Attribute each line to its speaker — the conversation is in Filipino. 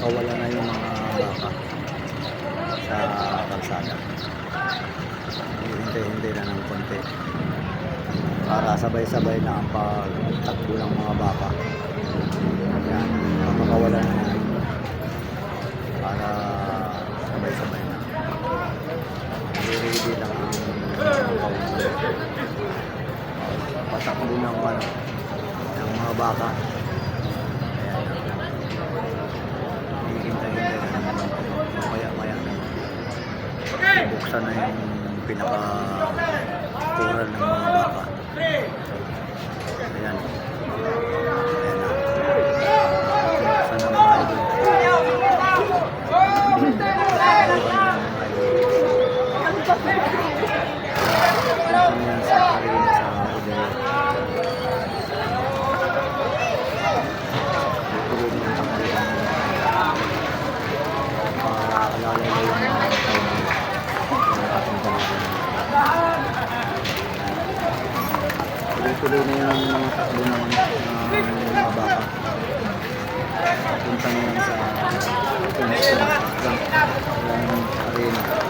Speaker 1: napakawala na yung mga baka sa kalsada. Hintay-hintay na ng konti para sabay-sabay na ang pagtakbo ng mga baka. Yan, napakawala na yan para sabay-sabay na. Ready lang ang patakbo ng mga baka. Ayan, hihintay-hintay na naman. Maya-maya na buksan na yung pinaka-kural ng mga baka. Ayan. Ayan na. Buksan na mga idol. Tuloy na yung mga takbo ng mga baka. Punta na yan sa arena.